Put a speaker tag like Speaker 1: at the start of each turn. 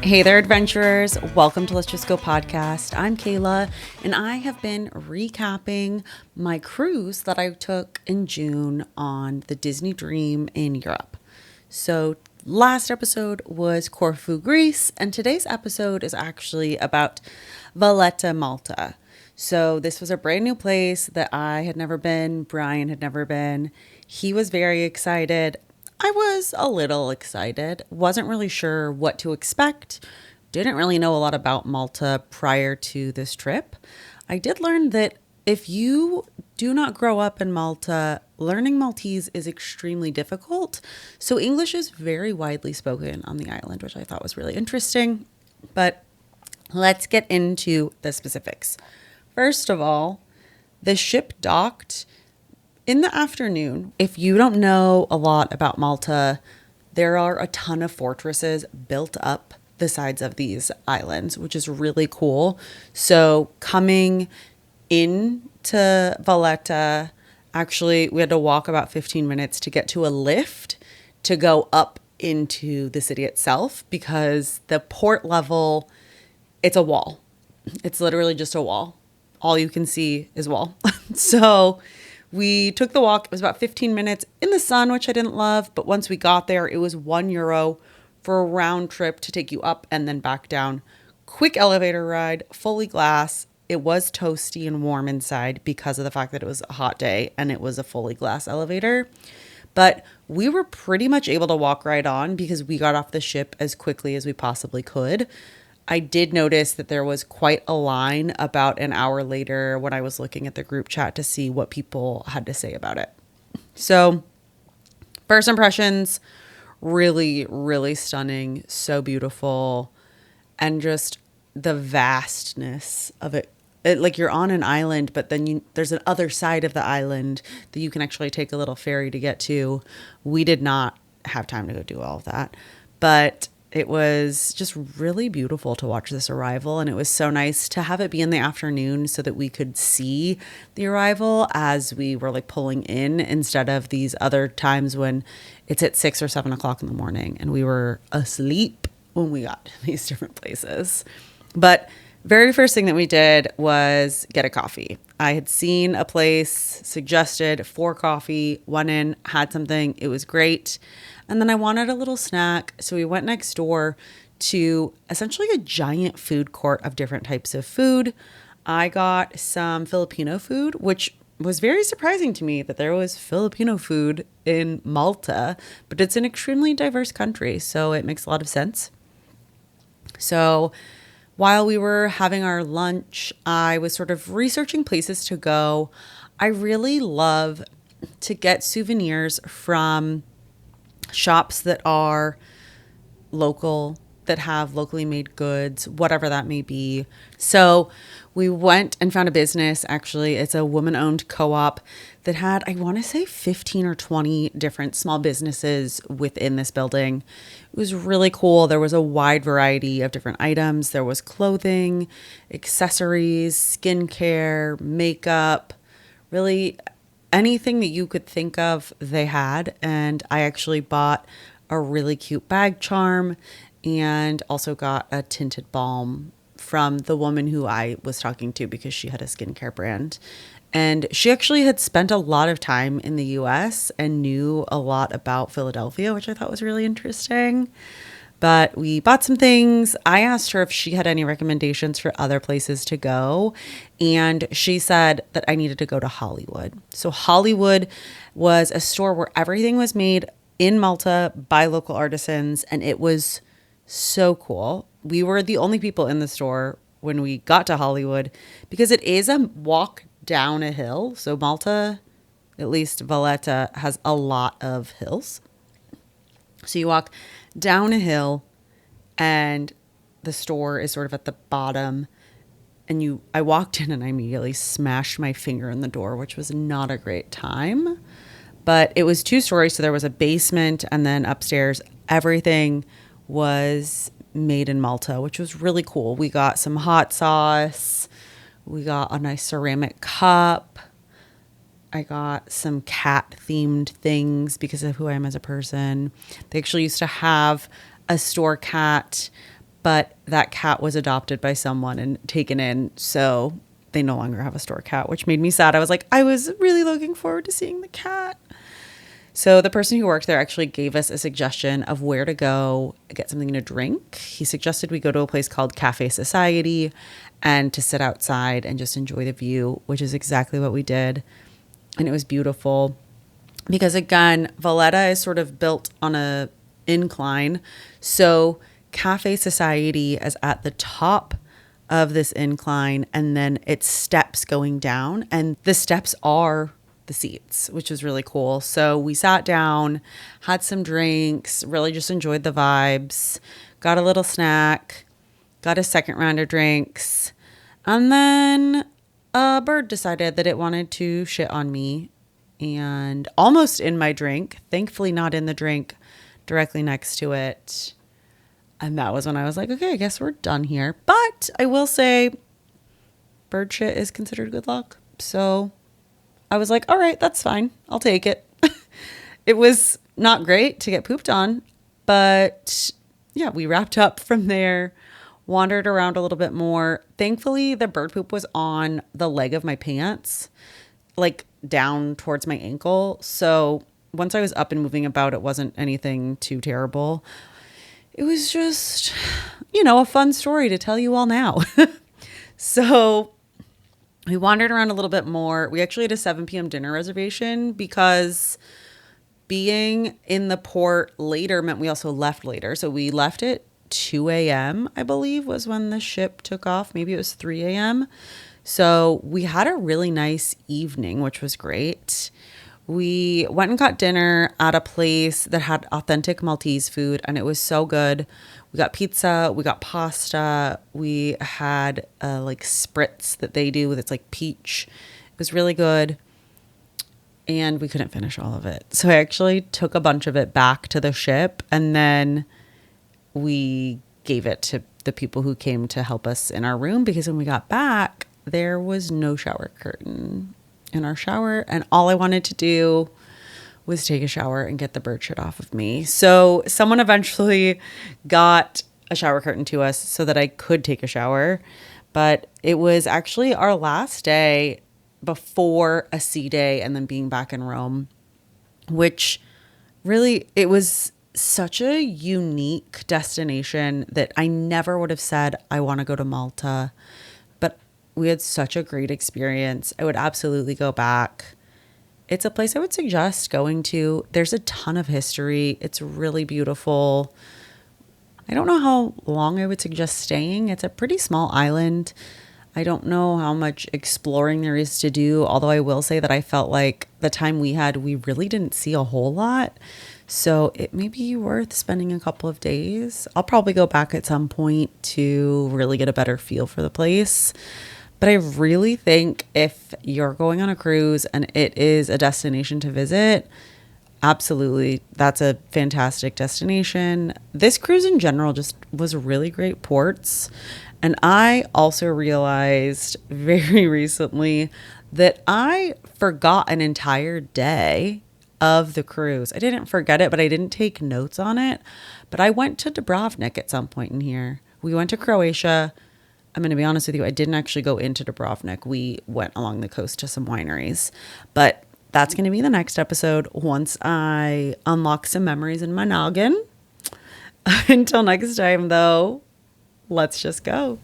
Speaker 1: Hey there, adventurers. Welcome to Let's Just Go podcast. I'm Kayla, and I have been recapping my cruise that I took in June on the Disney Dream in Europe. So last episode was Corfu, Greece, and today's episode is actually about Valletta, Malta. So this was a brand new place that I had never been. Brian had never been. He was very excited. I was a little excited. Wasn't really sure what to expect. Didn't really know a lot about Malta prior to this trip. I did learn that if you do not grow up in Malta, learning Maltese is extremely difficult. So English is very widely spoken on the island, which I thought was really interesting. But let's get into the specifics. First of all, the ship docked in the afternoon. If you don't know a lot about Malta, there are a ton of fortresses built up the sides of these islands, which is really cool. So coming into Valletta, actually, we had to walk about 15 minutes to get to a lift to go up into the city itself because the port level, it's a wall. It's literally just a wall. All you can see is wall. So we took the walk. It was about 15 minutes in the sun, which I didn't love. But once we got there, it was €1 for a round trip to take you up and then back down. Quick elevator ride, fully glass. It was toasty and warm inside because of the fact that it was a hot day and it was a fully glass elevator. But we were pretty much able to walk right on because we got off the ship as quickly as we possibly could. I did notice that there was quite a line about an hour later when I was looking at the group chat to see what people had to say about it. So first impressions, really, really stunning, so beautiful, and just the vastness of it. Like you're on an island, but then there's an other side of the island that you can actually take a little ferry to get to. We did not have time to go do all of that, but it was just really beautiful to watch this arrival. And it was so nice to have it be in the afternoon so that we could see the arrival as we were like pulling in instead of these other times when it's at 6 or 7 o'clock in the morning and we were asleep when we got to these different places. But very first thing that we did was get a coffee. I had seen a place suggested for coffee, went in, had something. It was great. And then I wanted a little snack. So we went next door to essentially a giant food court of different types of food. I got some Filipino food, which was very surprising to me that there was Filipino food in Malta, but it's an extremely diverse country. So it makes a lot of sense. So while we were having our lunch, I was sort of researching places to go. I really love to get souvenirs from shops that are local, that have locally made goods, whatever that may be. So we went and found a business. Actually, it's a woman-owned co-op that had, I want to say 15 or 20 different small businesses within this building. It was really cool. There was a wide variety of different items. There was clothing, accessories, skincare, makeup, really anything that you could think of, they had. And I actually bought a really cute bag charm and also got a tinted balm from the woman who I was talking to because she had a skincare brand. And she actually had spent a lot of time in the US and knew a lot about Philadelphia, which I thought was really interesting. But we bought some things. I asked her if she had any recommendations for other places to go. And she said that I needed to go to Hollywood. So Hollywood was a store where everything was made in Malta by local artisans. And it was so cool. We were the only people in the store when we got to Hollywood because it is a walk down a hill. So Malta, at least Valletta, has a lot of hills. So you walk down a hill and the store is sort of at the bottom. And I walked in and I immediately smashed my finger in the door, which was not a great time. But it was 2 stories. So there was a basement and then upstairs, everything was made in Malta, which was really cool. We got some hot sauce. We got a nice ceramic cup. I got some cat themed things because of who I am as a person. They actually used to have a store cat but that cat was adopted by someone and taken in. So they no longer have a store cat, which made me sad. I was like, I was really looking forward to seeing the cat. So the person who worked there actually gave us a suggestion of where to go get something to drink. He suggested we go to a place called Café Society and to sit outside and just enjoy the view, which is exactly what we did. And it was beautiful because, again, Valletta is sort of built on a incline. So Café Society is at the top of this incline, and then it's steps going down, and the steps are the seats, which was really cool. So we sat down, had some drinks, really just enjoyed the vibes, got a little snack, got a second round of drinks, and then a bird decided that it wanted to shit on me and almost in my drink, thankfully not in the drink directly next to it. And that was when I was like, okay, I guess we're done here. But I will say bird shit is considered good luck. So I was like, all right, that's fine. I'll take it. It was not great to get pooped on, but yeah, we wrapped up from there, wandered around a little bit more. Thankfully, the bird poop was on the leg of my pants, like down towards my ankle. So once I was up and moving about, it wasn't anything too terrible. It was just, a fun story to tell you all now. So we wandered around a little bit more. We actually had a 7 p.m. dinner reservation because being in the port later meant we also left later. So we left at 2 a.m., I believe, was when the ship took off. Maybe it was 3 a.m. So we had a really nice evening, which was great. We went and got dinner at a place that had authentic Maltese food, and it was so good. We got pizza, we got pasta, we had like spritz that they do with it's like peach. It was really good, and we couldn't finish all of it. So I actually took a bunch of it back to the ship, and then we gave it to the people who came to help us in our room, because when we got back, there was no shower curtain in our shower, and all I wanted to do was take a shower and get the bird shit off of me. So someone eventually got a shower curtain to us so that I could take a shower, but it was actually our last day before a sea day and then being back in Rome, which really, it was such a unique destination that I never would have said I want to go to Malta. We had such a great experience. I would absolutely go back. It's a place I would suggest going to. There's a ton of history. It's really beautiful. I don't know how long I would suggest staying. It's a pretty small island. I don't know how much exploring there is to do, although I will say that I felt like the time we had, we really didn't see a whole lot. So it may be worth spending a couple of days. I'll probably go back at some point to really get a better feel for the place. But I really think if you're going on a cruise and it is a destination to visit, absolutely, that's a fantastic destination. This cruise in general just was really great ports. And I also realized very recently that I forgot an entire day of the cruise. I didn't forget it, but I didn't take notes on it. But I went to Dubrovnik at some point in here. We went to Croatia. I'm going to be honest with you, I didn't actually go into Dubrovnik. We went along the coast to some wineries. But that's going to be the next episode once I unlock some memories in my noggin. Until next time, though, let's just go.